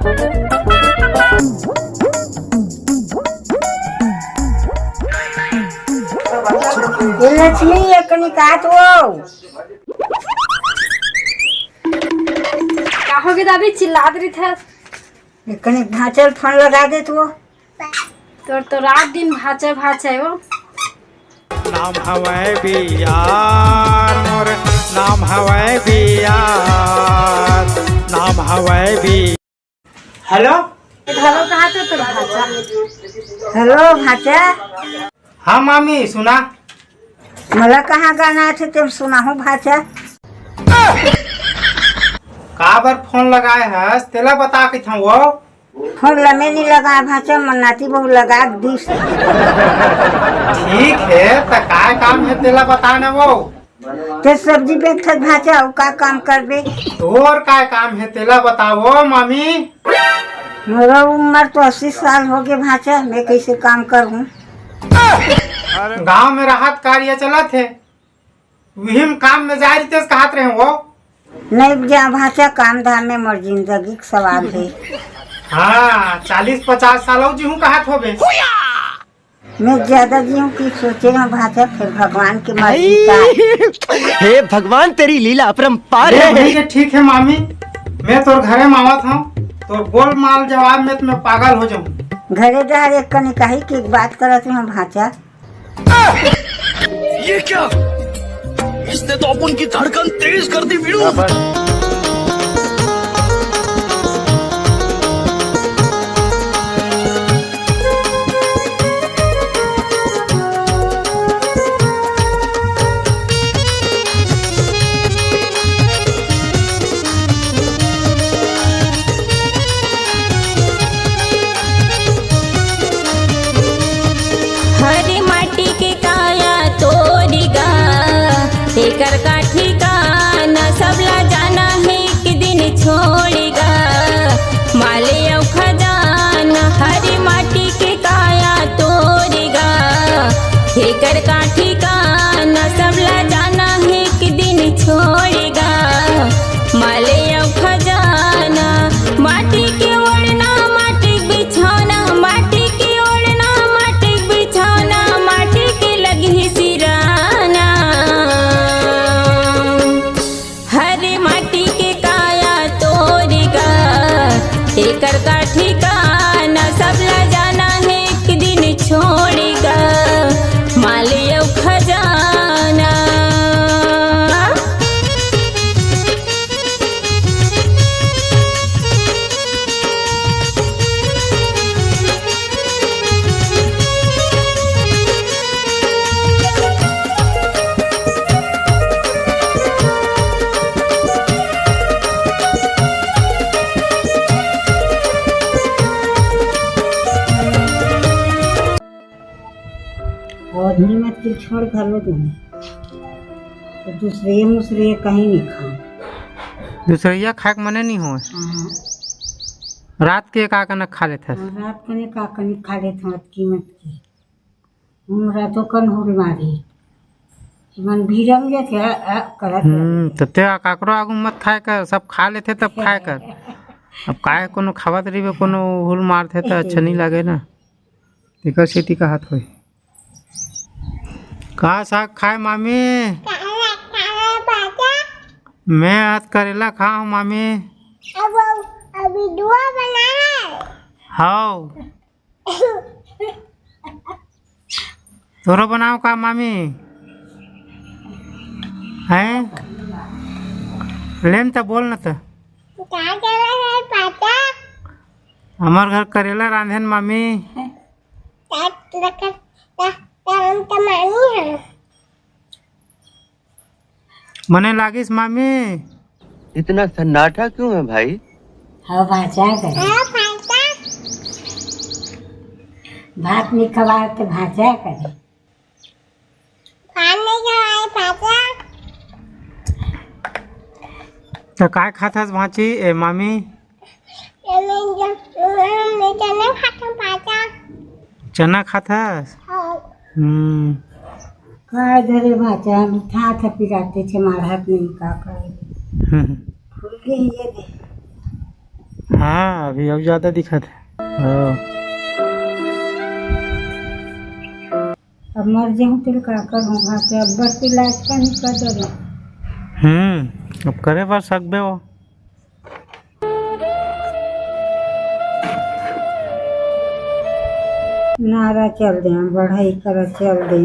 ये लक्ष्मी ये कनी काट वो क्या हो गया अभी चिल्ला रही था। ये कनी भाचर फोन लगा दे तू तो रात दिन भाचे भाचे वो नाम हवाए बियार मोर नाम हवाए बियार नाम हवाए भी। हेलो हेलो कहाँ थे तो भाचा। हेलो भाचा। हाँ मामी सुना मला कहाँ गाना थे तुम सुना हूँ भाचा। का बार फोन लगाए है तेला बता के था वो फोन लमे नहीं लगा भाचा मन्नाती बहु लगा दी। ठीक है तो काय काम है तेला बताने वो ते सब्जी बेचत भाचा वो का काम करबे। और काय काम है तेला बताओ मामी। मेरा उम्र तो 80 साल हो गए भाचा मैं कैसे काम करूँ। गांव में राहत कार्य चला थे वही काम में जा रही थे कहत रहे वो नहीं जा भाचा काम धाम में मर जिंदगी का सवाल है। हाँ 40-50 सालों जी हूँ कहत हो बे। मैं ज्यादा जी हूँ कि सोचे हूँ भाचा फिर भगवान की मर्जी का। हे भगवान तेरी लीला अपरंपार है। ठीक है मामी मैं तोर घरे में आवत हूँ तो बोल माल जवाब में तो मैं पागल हो जाऊँ। घरे जहाँ एक कनी कही की बात करत हूँ भाचा। ये क्या इसने तो अपन की धड़कन तेज कर दी वीरू। हरी माटी के काया तोरी गा एकर का ठिकाना सबला जाना है कि दिन छोड़ेगा माले औ खजाना। हरी माटी के काया तोरी गा एकर का ठिकाना सबला जाना है कि दिन छोड़ेगा माले औ खजाना। माटी के ओढ़ना माटी बिछौना माटी के ओढ़ना माटी बिछौना माटी के लगी सिराना। हरे माटी के काया तोरेगा एकर का ठिकाना सबला जाना है एक दिन छोड़ेगा मालिया खजाना। और ही मत कि छोड़ घलो तुम्हें तो दूसरे मुसरे कहीं नहीं खाओ। दूसरिया खाए के मने नहीं हो रात के का कनक खा लेते रात कने का कनी खा लेते मत कीमत की हम रातों कन हो बीमारी मन भीरम जे थे करत तो ते काकरो आगू मत खाए कर सब खा लेते तब खाए कर। अब काय कोनो खावत रही कोनो हुल मार थे तो अच्छा नहीं लगे ना तेकर सेती का हाथ होई का साग खाए मामी। मैं आज करेला खाऊं मामी। अभी दुआ बना है। हाउ तोरो बनाओ का मामी हैं लेन तो बोल न तो क्या कर रहे हैं पापा? हमार घर करेला रांधेन मामी। मानी है मने लागिस मामी। इतना सन्नाटा क्यों है भाई। हाँ भाचा करे हाँ पापा भात नहीं खवाए तो भाचा करे खाने का पापा तो काय खाथस भाची ए मामी। मैं चना खाता पापा। चना खाथस काय धरे भाचा मीठा था पिराते थे मारहत नहीं का करे फूल के ये दे। हाँ अभी अब ज्यादा दिखत है। हाँ। अब मर जाऊँ तो क्या करूँ वहाँ से अब बस इलाज का नहीं कर रहे। अब करे बर सकबे हो। नारा चल दे बढ़ाई कर चल दे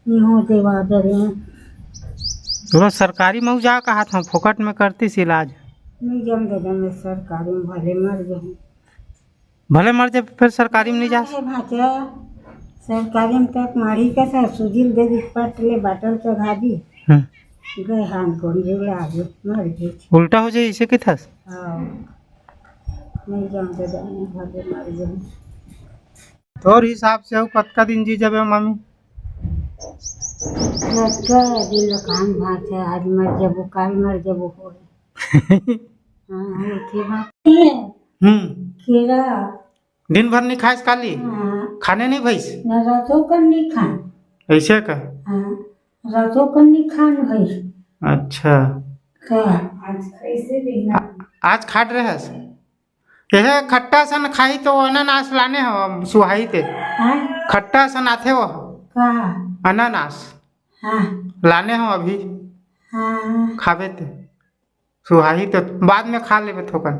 हो देवा दे तो सरकारी में जा कहा था फोकट में करती इलाज। नहीं जम दे मैं सरकारी में भले मर जाऊँ। भले मर जाए फिर सरकारी में नहीं जा। भाचा सरकारी में तक मारी का था सुजील दे दी पट ले बाटल चढ़ा दी गए हान कौन जुड़ा गए मर गए। उल्टा हो जाए इसे की था। हाँ नहीं जम दे भले मर जाऊँ। तोर हिसाब से हो कतका दिन जी जब मम्मी दिल कान भात है आज मर जबो काल मर जबो हो खीरा दिन भर नहीं खाए काली खाने नहीं भैस न रातों का नहीं खान ऐसे का। रातों का नहीं खान भैस। अच्छा क्या आज खाट रहे यह खट्टा सन खाई तो अनानास लाने हो सुहाई ते खट्टा सन आते हो अनानास लाने हो अभी खावे ते सुहाई तो बाद में खा लेबे थोकन।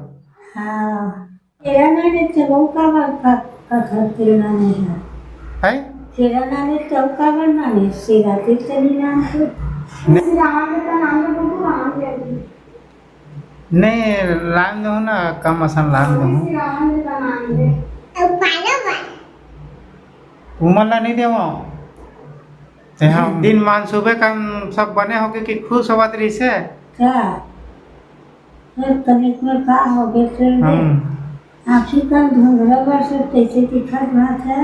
केरा नाने चौका का घर केरा नहीं है केरा नाने चौका नाने सीधा चली नाम से नहीं लान दो ना कम आसान लान दो उमला नहीं देवो दिन मान सुबह का सब बने होगे कि खुश होवत रही से क्या तनिक में का हो गए आखिर का धुंधला से तैसे दिखा बात है।